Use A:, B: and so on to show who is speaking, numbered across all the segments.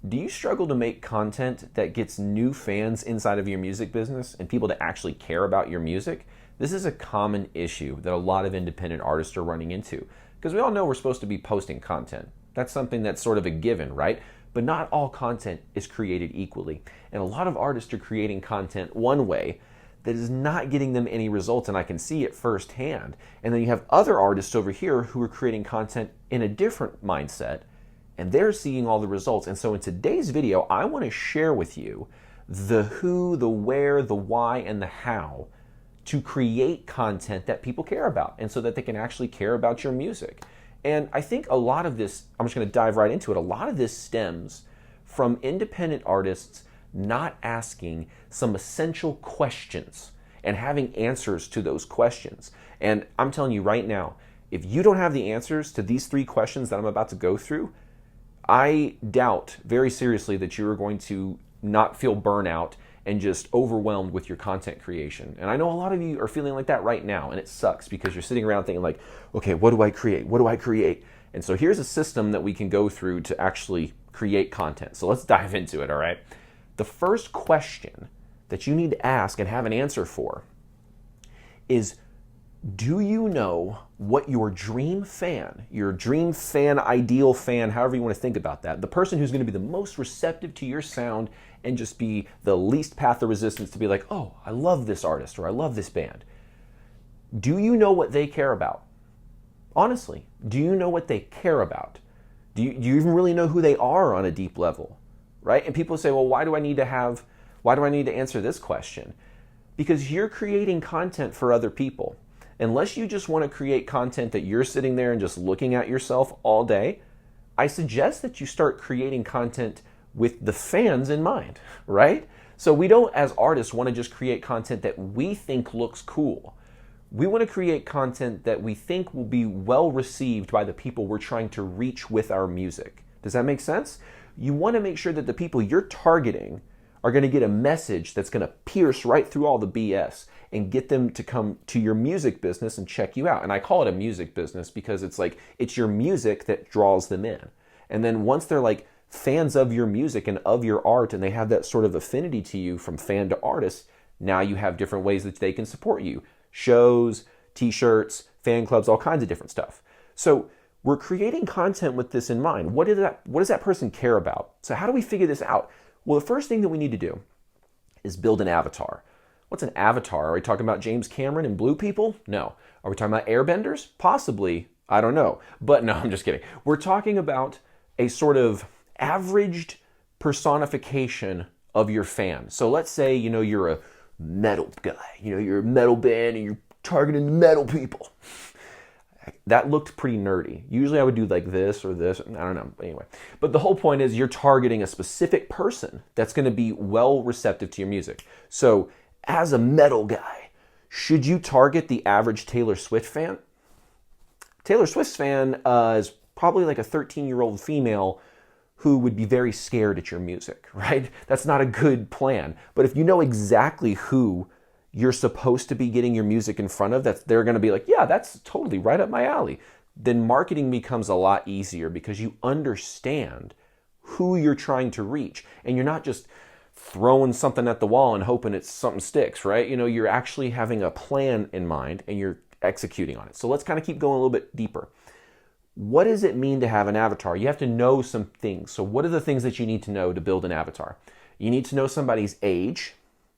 A: Do you struggle to make content that gets new fans inside of your music business and people to actually care about your music? This is a common issue that a lot of independent artists are running into because we all know we're supposed to be posting content. That's something that's sort of a given, right? But not all content is created equally. And a lot of artists are creating content one way that is not getting them any results, and I can see it firsthand. And then you have other artists over here who are creating content in a different mindset, and they're seeing all the results. And so in today's video, I want to share with you the who, the where, the why, and the how to create content that people care about, and so that they can actually care about your music. And I think a lot of this, I'm just going to dive right into it, a lot of this stems from independent artists not asking some essential questions and having answers to those questions. And I'm telling you right now, if you don't have the answers to these 3 questions that I'm about to go through, I doubt very seriously that you're going to not feel burnout and just overwhelmed with your content creation. And I know a lot of you are feeling like that right now, and it sucks because you're sitting around thinking like, okay, what do I create? What do I create? And so here's a system that we can go through to actually create content. So let's dive into it, all right? The first question that you need to ask and have an answer for is, do you know what your dream fan, ideal fan, however you want to think about that, the person who's going to be the most receptive to your sound and just be the least path of resistance to be like, oh, I love this artist or I love this band. Do you know what they care about? Honestly, do you know what they care about? Do you even really know who they are on a deep level, right? And people say, well, why do I need to answer this question? Because you're creating content for other people. Unless you just want to create content that you're sitting there and just looking at yourself all day, I suggest that you start creating content with the fans in mind, right? So we don't, as artists, want to just create content that we think looks cool. We want to create content that we think will be well received by the people we're trying to reach with our music. Does that make sense? You want to make sure that the people you're targeting are going to get a message that's going to pierce right through all the BS and get them to come to your music business and check you out. And I call it a music business because it's like, it's your music that draws them in. And then once they're like fans of your music and of your art, and they have that sort of affinity to you from fan to artist, now you have different ways that they can support you. Shows, t-shirts, fan clubs, all kinds of different stuff. So we're creating content with this in mind. What does that person care about? So how do we figure this out? Well, the first thing that we need to do is build an avatar. What's an avatar? Are we talking about James Cameron and Blue People? No. Are we talking about airbenders? Possibly. I don't know. But no, I'm just kidding. We're talking about a sort of averaged personification of your fan. So let's say, you're a metal guy. You're a metal band and you're targeting metal people. That looked pretty nerdy. Usually I would do like this or this. I don't know. Anyway. But the whole point is you're targeting a specific person that's going to be well receptive to your music. So as a metal guy, should you target the average Taylor Swift fan? Taylor Swift's fan is probably like a 13-year-old female who would be very scared at your music, right? That's not a good plan. But if you know exactly who you're supposed to be getting your music in front of, that they're going to be like, yeah, that's totally right up my alley, then marketing becomes a lot easier because you understand who you're trying to reach. And you're not just throwing something at the wall and hoping something sticks, right? You're actually having a plan in mind and you're executing on it. So let's kind of keep going a little bit deeper. What does it mean to have an avatar? You have to know some things. So what are the things that you need to know to build an avatar? You need to know somebody's age,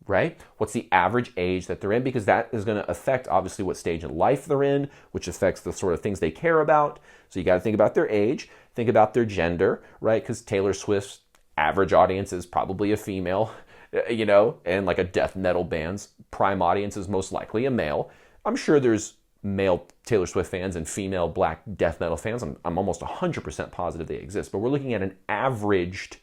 A: right? What's the average age that they're in? Because that is going to affect obviously what stage in life they're in, which affects the sort of things they care about. So you got to think about their age, think about their gender, right? Because Taylor Swift's average audience is probably a female, and like a death metal band's prime audience is most likely a male. I'm sure there's male Taylor Swift fans and female black death metal fans. I'm almost 100% positive they exist, but we're looking at an averaged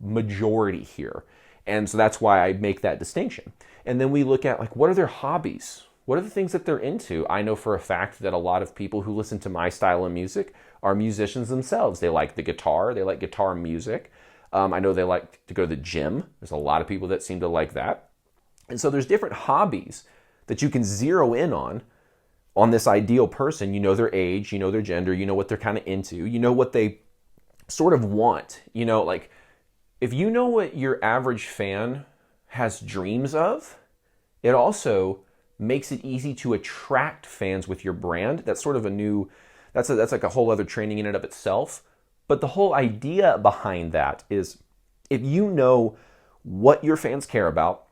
A: majority here. And so that's why I make that distinction. And then we look at like, what are their hobbies? What are the things that they're into? I know for a fact that a lot of people who listen to my style of music are musicians themselves. They like the guitar. They like guitar music. I know they like to go to the gym. There's a lot of people that seem to like that. And so there's different hobbies that you can zero in on this ideal person. You know their age, you know their gender, you know what they're kind of into, you know what they sort of want, like if you know what your average fan has dreams of, it also makes it easy to attract fans with your brand. That's sort of that's like a whole other training in and of itself. But the whole idea behind that is if you know what your fans care about,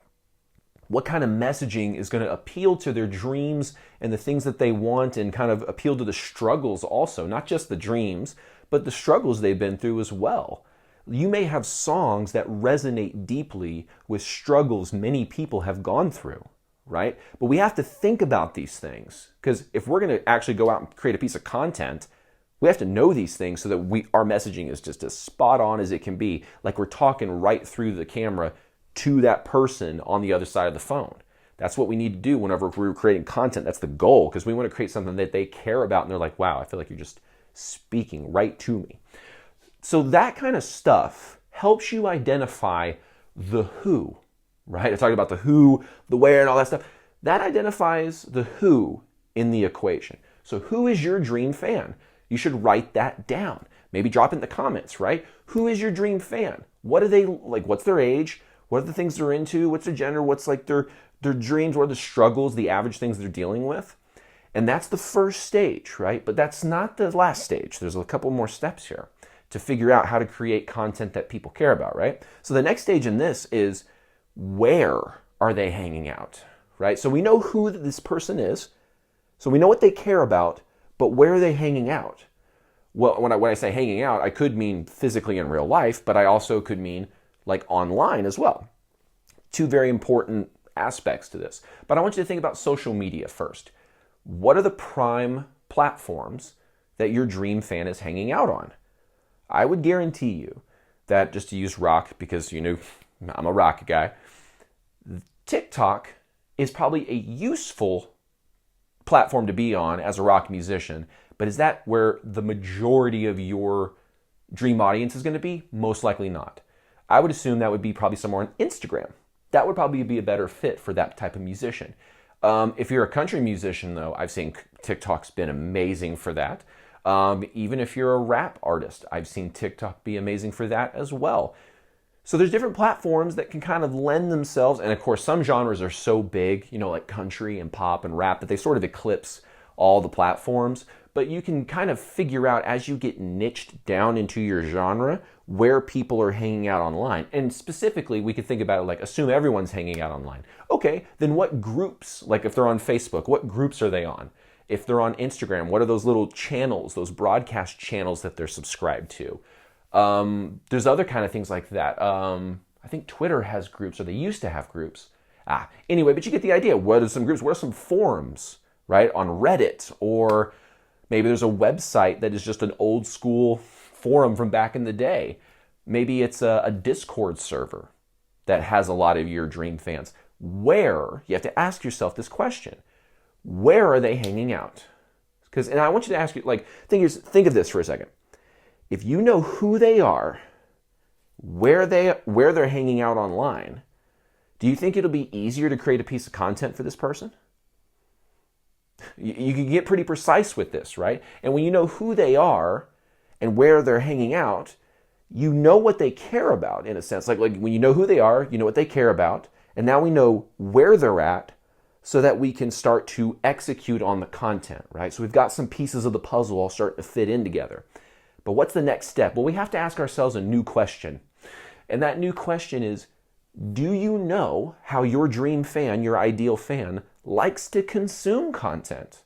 A: what kind of messaging is going to appeal to their dreams and the things that they want and kind of appeal to the struggles also, not just the dreams, but the struggles they've been through as well. You may have songs that resonate deeply with struggles many people have gone through, right? But we have to think about these things because if we're going to actually go out and create a piece of content, we have to know these things so that our messaging is just as spot on as it can be, like we're talking right through the camera to that person on the other side of the phone. That's what we need to do whenever we're creating content. That's the goal, because we want to create something that they care about and they're like, wow, I feel like you're just speaking right to me. So that kind of stuff helps you identify the who, right? I talked about the who, the where, and all that stuff. That identifies the who in the equation. So who is your dream fan? You should write that down. Maybe drop it in the comments, right? Who is your dream fan? What are they like? What's their age? What are the things they're into? What's their gender? What's like their dreams? What are the struggles, the average things they're dealing with? And that's the first stage, right? But that's not the last stage. There's a couple more steps here to figure out how to create content that people care about, right? So the next stage in this is where are they hanging out, right? So we know who this person is. So we know what they care about, but where are they hanging out? Well, when I say hanging out, I could mean physically in real life, but I also could mean like online as well. Two very important aspects to this. But I want you to think about social media first. What are the prime platforms that your dream fan is hanging out on? I would guarantee you that, just to use rock, because you know I'm a rock guy, TikTok is probably a useful platform to be on as a rock musician, but is that where the majority of your dream audience is going to be? Most likely not. I would assume that would be probably somewhere on Instagram. That would probably be a better fit for that type of musician. If you're a country musician, though, I've seen TikTok's been amazing for that. Even if you're a rap artist, I've seen TikTok be amazing for that as well. So there's different platforms that can kind of lend themselves, and of course some genres are so big, you know, like country and pop and rap, that they sort of eclipse all the platforms. But you can kind of figure out as you get niched down into your genre where people are hanging out online. And specifically, we could think about it like, assume everyone's hanging out online. Okay, then what groups, like if they're on Facebook, what groups are they on? If they're on Instagram, what are those little channels, those broadcast channels that they're subscribed to? There's other kind of things like that. I think Twitter has groups, or they used to have groups. Anyway, but you get the idea. What are some groups? What are some forums, right? On Reddit, or maybe there's a website that is just an old school forum from back in the day. Maybe it's a Discord server that has a lot of your dream fans. Where? You have to ask yourself this question. Where are they hanging out? And I want you to ask you, like, think of this for a second. If you know who they are, where they're hanging out online, do you think it'll be easier to create a piece of content for this person? You can get pretty precise with this, right? And when you know who they are and where they're hanging out, you know what they care about, in a sense. Like when you know who they are, you know what they care about, and now we know where they're at so that we can start to execute on the content, right? So we've got some pieces of the puzzle all starting to fit in together. But what's the next step? Well, we have to ask ourselves a new question. And that new question is, do you know how your dream fan, your ideal fan, likes to consume content?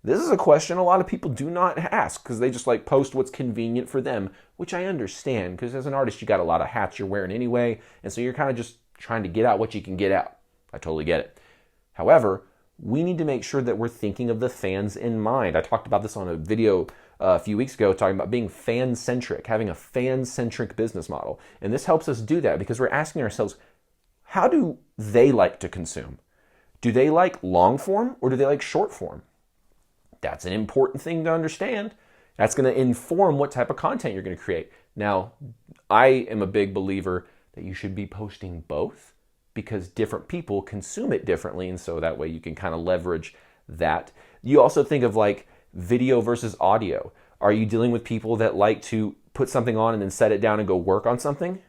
A: This is a question a lot of people do not ask because they just like post what's convenient for them, which I understand because as an artist, you got a lot of hats you're wearing anyway. And so you're kind of just trying to get out what you can get out. I totally get it. However, we need to make sure that we're thinking of the fans in mind. I talked about this on a video a few weeks ago, talking about being fan-centric, having a fan-centric business model. And this helps us do that because we're asking ourselves, how do they like to consume? Do they like long form or do they like short form? That's an important thing to understand. That's going to inform what type of content you're going to create. Now, I am a big believer that you should be posting both because different people consume it differently. And so that way you can kind of leverage that. You also think of like video versus audio. Are you dealing with people that like to put something on and then set it down and go work on something?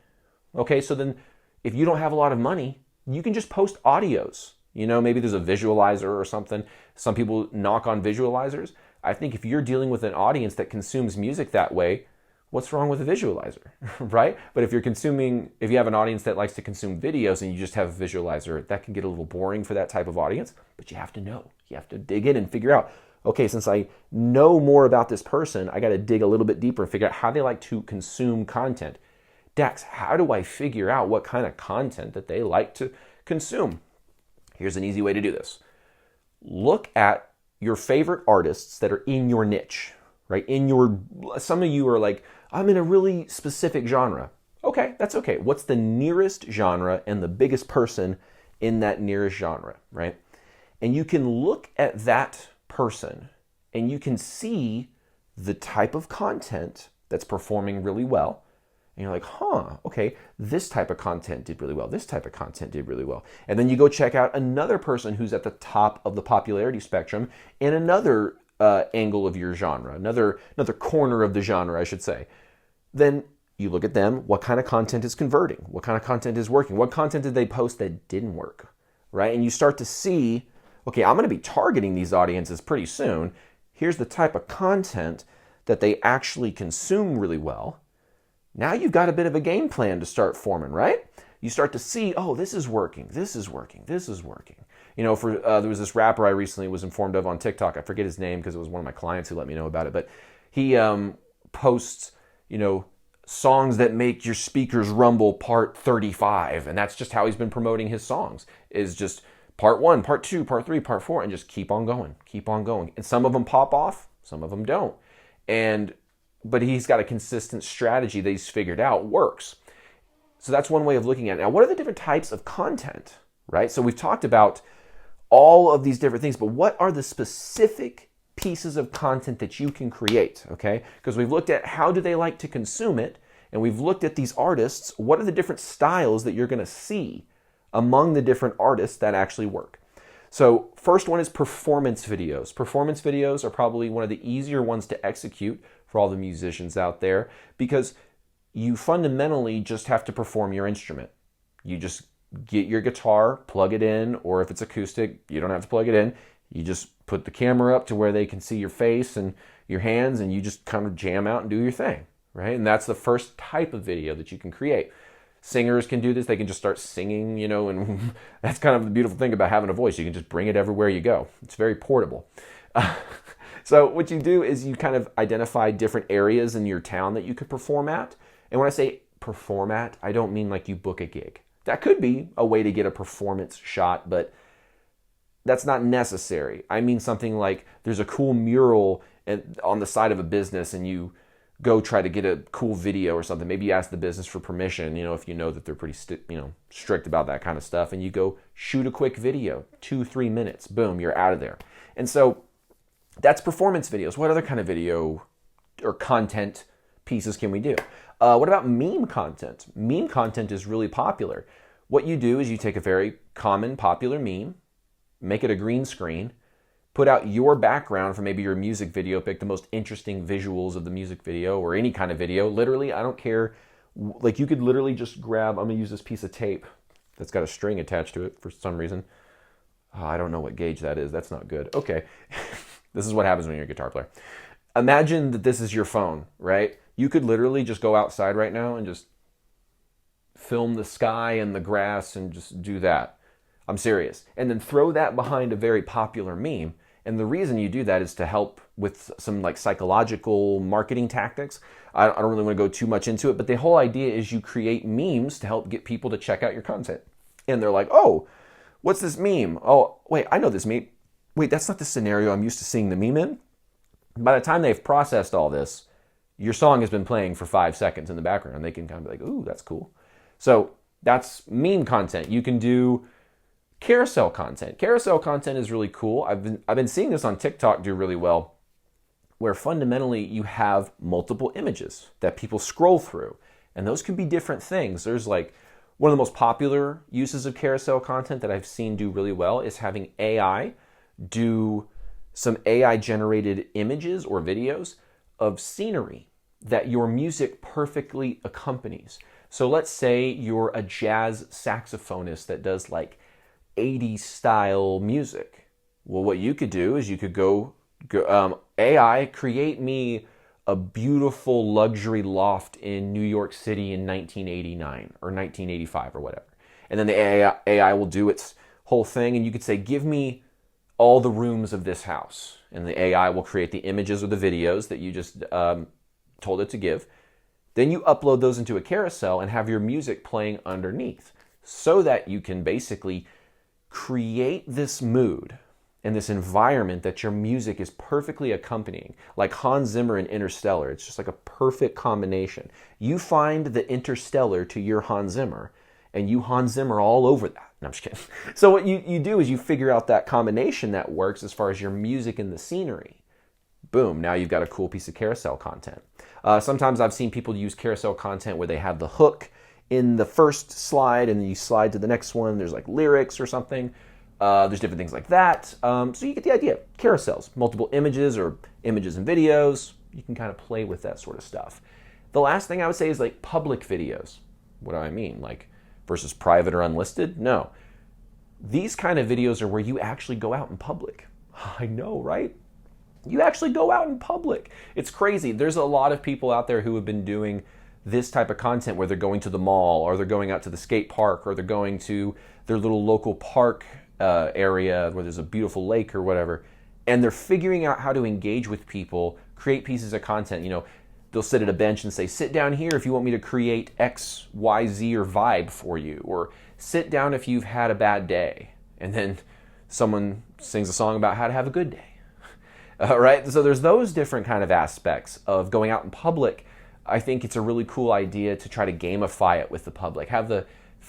A: Okay, so then if you don't have a lot of money, you can just post audios. Maybe there's a visualizer or something. Some people knock on visualizers. I think if you're dealing with an audience that consumes music that way, what's wrong with a visualizer, right? But if you have an audience that likes to consume videos and you just have a visualizer, that can get a little boring for that type of audience. But you have to know. You have to dig in and figure out, okay, since I know more about this person, I got to dig a little bit deeper and figure out how they like to consume content. Dax, how do I figure out what kind of content that they like to consume? Here's an easy way to do this. Look at your favorite artists that are in your niche, right? Some of you are like, I'm in a really specific genre. Okay, that's okay. What's the nearest genre and the biggest person in that nearest genre, right? And you can look at that person and you can see the type of content that's performing really well. And you're like, okay, this type of content did really well. This type of content did really well. And then you go check out another person who's at the top of the popularity spectrum in another angle of your genre, another corner of the genre, I should say. Then you look at them, what kind of content is converting? What kind of content is working? What content did they post that didn't work, right? And you start to see, okay, I'm going to be targeting these audiences pretty soon. Here's the type of content that they actually consume really well. Now you've got a bit of a game plan to start forming, right? You start to see, oh, this is working, this is working, this is working. There was this rapper I recently was informed of on TikTok. I forget his name because it was one of my clients who let me know about it. But he posts, songs that make your speakers rumble part 35. And that's just how he's been promoting his songs, is just part 1, part 2, part 3, part 4, and just keep on going. And some of them pop off, some of them don't. But he's got a consistent strategy that he's figured out works. So that's one way of looking at it. Now, what are the different types of content, right? So we've talked about all of these different things, but what are the specific pieces of content that you can create, okay? Because we've looked at how do they like to consume it, and we've looked at these artists. What are the different styles that you're going to see among the different artists that actually work? So first one is performance videos. Performance videos are probably one of the easier ones to execute for all the musicians out there, because you fundamentally just have to perform your instrument. You just get your guitar, plug it in, or if it's acoustic, you don't have to plug it in. You just put the camera up to where they can see your face and your hands, and you just kind of jam out and do your thing, right? And that's the first type of video that you can create. Singers can do this. They can just start singing, and that's kind of the beautiful thing about having a voice. You can just bring it everywhere you go. It's very portable. So what you do is you kind of identify different areas in your town that you could perform at. And when I say perform at, I don't mean like you book a gig. That could be a way to get a performance shot, but that's not necessary. I mean something like there's a cool mural on the side of a business and you go try to get a cool video or something. Maybe you ask the business for permission, if you know that they're pretty strict about that kind of stuff, and you go shoot a quick video, 2-3 minutes, boom, you're out of there. And so that's performance videos. What other kind of video or content pieces can we do? What about meme content? Meme content is really popular. What you do is you take a very common, popular meme, make it a green screen, put out your background for maybe your music video, pick the most interesting visuals of the music video or any kind of video. Literally, I don't care. Like you could literally just grab, I'm going to use this piece of tape that's got a string attached to it for some reason. I don't know what gauge that is. That's not good. Okay. This is what happens when you're a guitar player. Imagine that this is your phone, right? You could literally just go outside right now and just film the sky and the grass and just do that. I'm serious. And then throw that behind a very popular meme. And the reason you do that is to help with some like psychological marketing tactics. I don't really want to go too much into it, but the whole idea is you create memes to help get people to check out your content. And they're like, oh, what's this meme? Oh, wait, I know this meme. Wait, that's not the scenario I'm used to seeing the meme in. By the time they've processed all this, your song has been playing for 5 seconds in the background, and they can kind of be like, ooh, that's cool. So that's meme content. You can do carousel content. Carousel content is really cool. I've been seeing this on TikTok do really well, where fundamentally you have multiple images that people scroll through, and those can be different things. There's like one of the most popular uses of carousel content that I've seen do really well is having AI do some AI generated images or videos of scenery that your music perfectly accompanies. So let's say you're a jazz saxophonist that does like 80s style music. Well, what you could do is you could go AI, create me a beautiful luxury loft in New York City in 1989 or 1985 or whatever. And then the AI will do its whole thing, and you could say, give me all the rooms of this house. And the AI will create the images or the videos that you just told it to give. Then you upload those into a carousel and have your music playing underneath so that you can basically create this mood and this environment that your music is perfectly accompanying. Like Hans Zimmer in Interstellar, it's just like a perfect combination. You find the Interstellar to your Hans Zimmer, and you Hans Zimmer all over that. No, I'm just kidding. So what you do is you figure out that combination that works as far as your music and the scenery. Boom, now you've got a cool piece of carousel content. Sometimes I've seen people use carousel content where they have the hook in the first slide and then you slide to the next one. There's like lyrics or something. There's different things like that. So you get the idea. Carousels, multiple images or images and videos. You can kind of play with that sort of stuff. The last thing I would say is like public videos. What do I mean? Like versus private or unlisted? No. These kind of videos are where you actually go out in public. I know, right? You actually go out in public. It's crazy. There's a lot of people out there who have been doing this type of content where they're going to the mall or they're going out to the skate park or they're going to their little local park area where there's a beautiful lake or whatever. And they're figuring out how to engage with people, create pieces of content. You know, they'll sit at a bench and say, sit down here if you want me to create X, Y, Z or vibe for you. Or sit down if you've had a bad day. And then someone sings a song about how to have a good day. Right? So there's those different kind of aspects of going out in public. I think it's a really cool idea to try to gamify it with the public. Have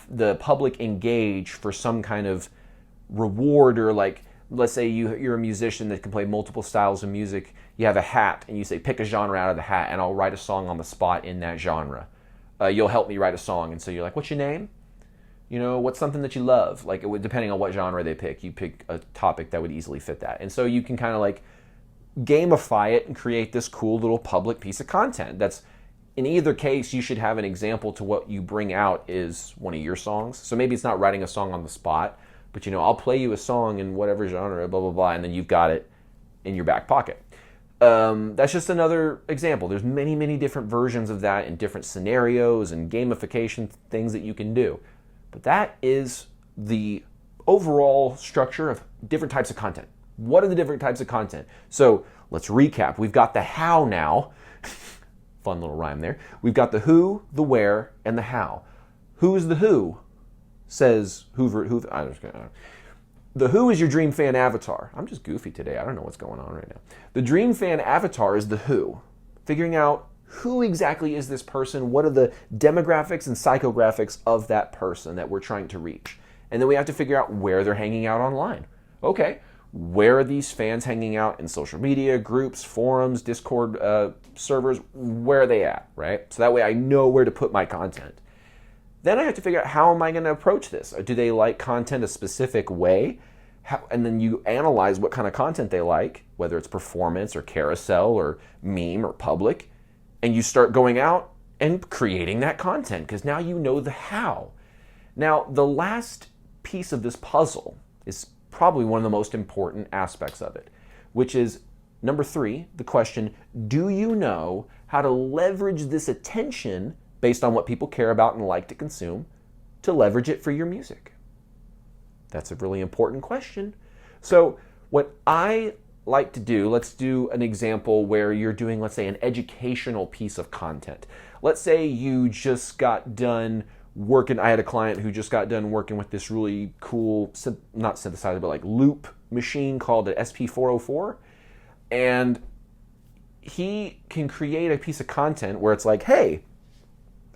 A: the public engage for some kind of reward, or like, let's say you're a musician that can play multiple styles of music. You have a hat and you say, pick a genre out of the hat and I'll write a song on the spot in that genre. You'll help me write a song. And so you're like, what's your name? You know, what's something that you love? Like, depending on what genre they pick, you pick a topic that would easily fit that. And so you can kind of like gamify it and create this cool little public piece of content. That's, in either case, you should have an example to what you bring out is one of your songs. So maybe it's not writing a song on the spot, but, you know, I'll play you a song in whatever genre, blah, blah, blah, and then you've got it in your back pocket. That's just another example. There's many, many different versions of that in different scenarios and gamification things that you can do. But that is the overall structure of different types of content. What are the different types of content? So let's recap. We've got the how now. Fun little rhyme there. We've got the who, the where, and the how. Who's the who? Says Hoover. The who is your Dream Fan avatar. I'm just goofy today. I don't know what's going on right now. The Dream Fan avatar is the who. Figuring out who exactly is this person, what are the demographics and psychographics of that person that we're trying to reach. And then we have to figure out where they're hanging out online. Okay, where are these fans hanging out in social media, groups, forums, Discord servers? Where are they at, right? So that way I know where to put my content. Then I have to figure out, how am I going to approach this? Do they like content a specific way? And then you analyze what kind of content they like, whether it's performance or carousel or meme or public, and you start going out and creating that content because now you know the how. Now, the last piece of this puzzle is probably one of the most important aspects of it, which is number 3, the question, do you know how to leverage this attention based on what people care about and like to consume to leverage it for your music? That's a really important question. So what I like to do, let's do an example where you're doing, let's say, an educational piece of content. Let's say you just got done working, I had a client who just got done working with this really cool, not synthesizer, but like loop machine called an SP404. And he can create a piece of content where it's like, hey,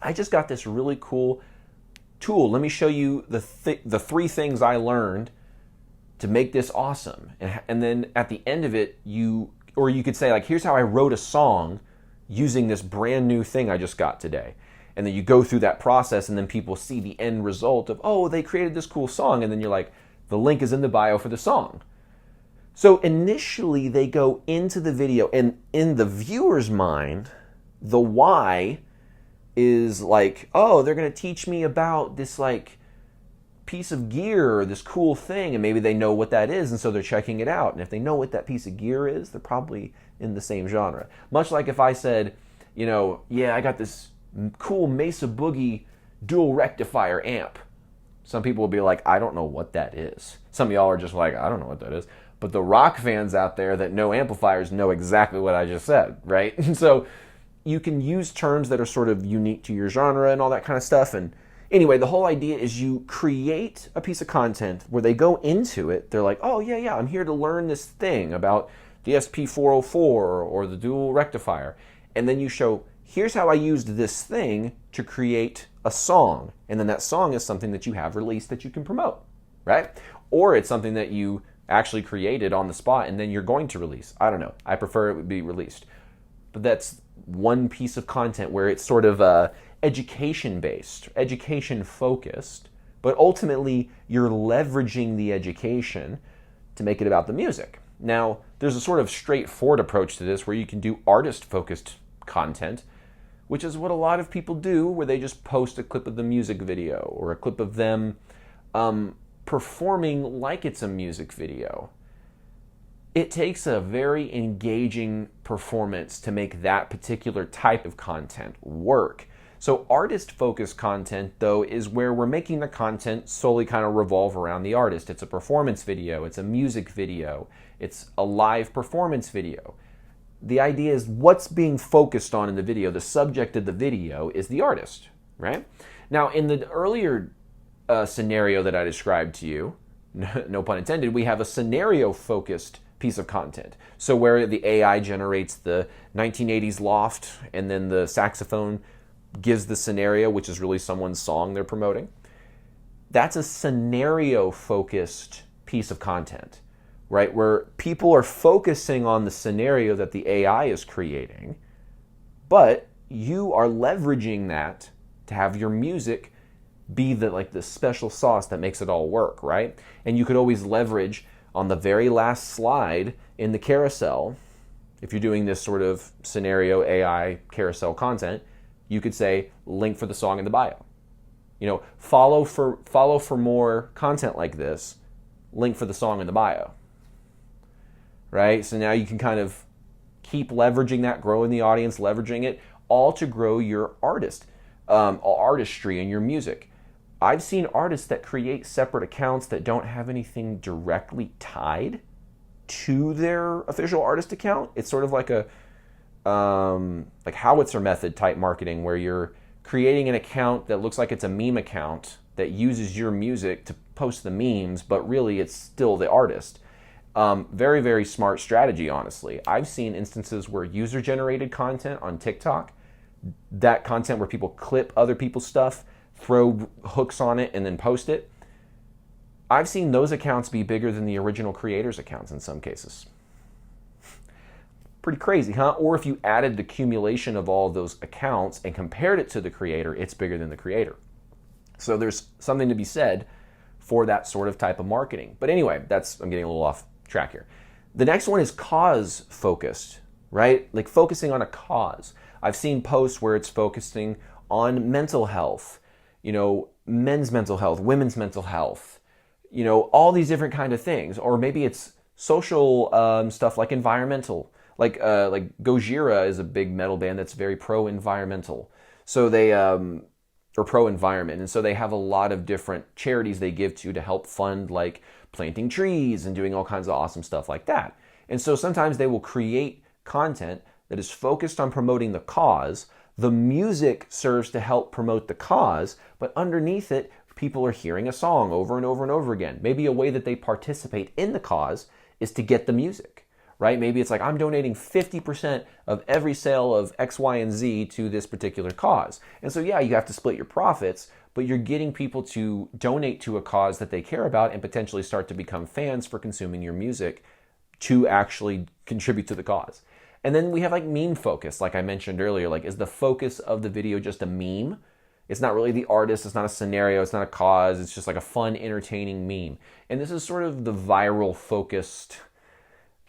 A: I just got this really cool tool. Let me show you the 3 things I learned to make this awesome. And then at the end of it, you could say like, here's how I wrote a song using this brand new thing I just got today. And then you go through that process and then people see the end result of, oh, they created this cool song. And then you're like, the link is in the bio for the song. So initially they go into the video and in the viewer's mind, the why is like, oh, they're going to teach me about this like piece of gear or this cool thing, and maybe they know what that is, and so they're checking it out. And if they know what that piece of gear is, they're probably in the same genre. Much like if I said, yeah, I got this cool Mesa Boogie dual rectifier amp. Some people will be like, I don't know what that is. Some of y'all are just like, I don't know what that is. But the rock fans out there that know amplifiers know exactly what I just said, right? And so you can use terms that are sort of unique to your genre and all that kind of stuff. And anyway, the whole idea is you create a piece of content where they go into it. They're like, oh, yeah, I'm here to learn this thing about the SP404 or the dual rectifier. And then you show, here's how I used this thing to create a song. And then that song is something that you have released that you can promote, right? Or it's something that you actually created on the spot and then you're going to release. I don't know. I prefer it would be released. But that's one piece of content where it's sort of education-based, education-focused, but ultimately you're leveraging the education to make it about the music. Now, there's a sort of straightforward approach to this where you can do artist-focused content, which is what a lot of people do, where they just post a clip of the music video or a clip of them performing like it's a music video. It takes a very engaging performance to make that particular type of content work. So artist-focused content, though, is where we're making the content solely kind of revolve around the artist. It's a performance video, it's a music video, it's a live performance video. The idea is what's being focused on in the video, the subject of the video is the artist, right? Now, in the earlier scenario that I described to you, no pun intended, we have a scenario-focused piece of content. So where the AI generates the 1980s loft and then the saxophone gives the scenario, which is really someone's song they're promoting. That's a scenario-focused piece of content, right? Where people are focusing on the scenario that the AI is creating, but you are leveraging that to have your music be the special sauce that makes it all work, right? And you could always leverage on the very last slide in the carousel, if you're doing this sort of scenario AI carousel content, you could say link for the song in the bio. Follow for more content like this, link for the song in the bio. Right? So now you can kind of keep leveraging that, growing the audience, leveraging it, all to grow your artistry and your music. I've seen artists that create separate accounts that don't have anything directly tied to their official artist account. It's sort of like a howitzer method type marketing where you're creating an account that looks like it's a meme account that uses your music to post the memes, but really it's still the artist. Very, very smart strategy, honestly. I've seen instances where user-generated content on TikTok, that content where people clip other people's stuff, throw hooks on it, and then post it. I've seen those accounts be bigger than the original creators' accounts in some cases. Pretty crazy, huh? Or if you added the accumulation of all of those accounts and compared it to the creator, it's bigger than the creator. So there's something to be said for that sort of type of marketing. But anyway, I'm getting a little off track here. The next one is cause focused, right? Like focusing on a cause. I've seen posts where it's focusing on mental health, men's mental health, women's mental health, all these different kind of things. Or maybe it's social stuff like environmental. Like Gojira is a big metal band that's very pro-environmental. So they or pro-environment. And so they have a lot of different charities they give to help fund like planting trees and doing all kinds of awesome stuff like that. And so sometimes they will create content that is focused on promoting the cause. The music serves to help promote the cause, but underneath it, people are hearing a song over and over and over again. Maybe a way that they participate in the cause is to get the music, right? Maybe it's like, I'm donating 50% of every sale of X, Y, and Z to this particular cause. And so, yeah, you have to split your profits, but you're getting people to donate to a cause that they care about and potentially start to become fans for consuming your music to actually contribute to the cause. And then we have like meme focus, like I mentioned earlier. Like, is the focus of the video just a meme? It's not really the artist, it's not a scenario, it's not a cause, it's just like a fun, entertaining meme. And this is sort of the viral focused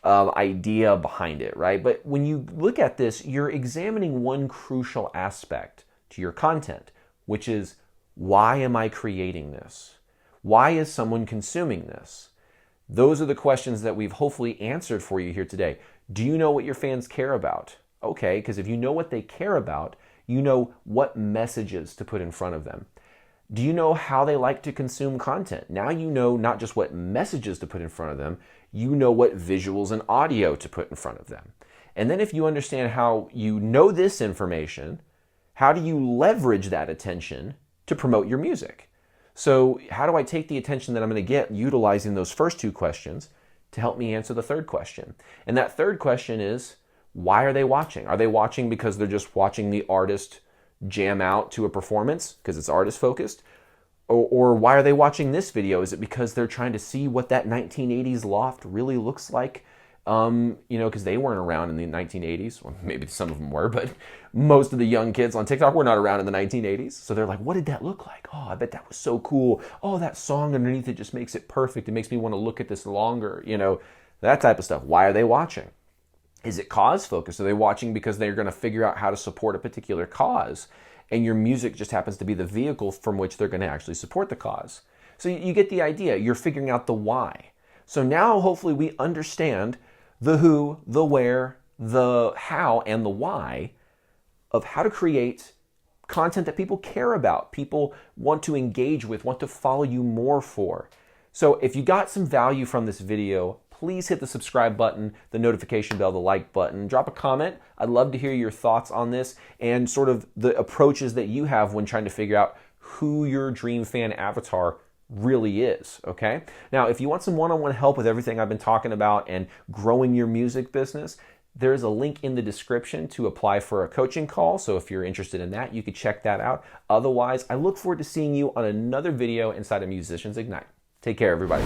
A: idea behind it, right? But when you look at this, you're examining one crucial aspect to your content, which is, why am I creating this? Why is someone consuming this? Those are the questions that we've hopefully answered for you here today. Do you know what your fans care about? Okay, because if you know what they care about, you know what messages to put in front of them. Do you know how they like to consume content? Now you know not just what messages to put in front of them, you know what visuals and audio to put in front of them. And then if you understand how you know this information, how do you leverage that attention to promote your music? So how do I take the attention that I'm going to get utilizing those first two questions to help me answer the third question? And that third question is, why are they watching? Are they watching because they're just watching the artist jam out to a performance because it's artist focused? Or why are they watching this video? Is it because they're trying to see what that 1980s loft really looks like? Because they weren't around in the 1980s. Well, maybe some of them were, but most of the young kids on TikTok were not around in the 1980s. So they're like, what did that look like? Oh, I bet that was so cool. Oh, that song underneath it just makes it perfect. It makes me want to look at this longer, that type of stuff. Why are they watching? Is it cause focused? Are they watching because they're going to figure out how to support a particular cause? And your music just happens to be the vehicle from which they're going to actually support the cause. So you get the idea. You're figuring out the why. So now hopefully we understand the who, the where, the how, and the why of how to create content that people care about, people want to engage with, want to follow you more for. So if you got some value from this video, please hit the subscribe button, the notification bell, the like button. Drop a comment. I'd love to hear your thoughts on this and sort of the approaches that you have when trying to figure out who your dream fan avatar really is, okay? Now, if you want some one-on-one help with everything I've been talking about and growing your music business, there's a link in the description to apply for a coaching call. So if you're interested in that, you could check that out. Otherwise, I look forward to seeing you on another video inside of Musicians Ignite. Take care, everybody.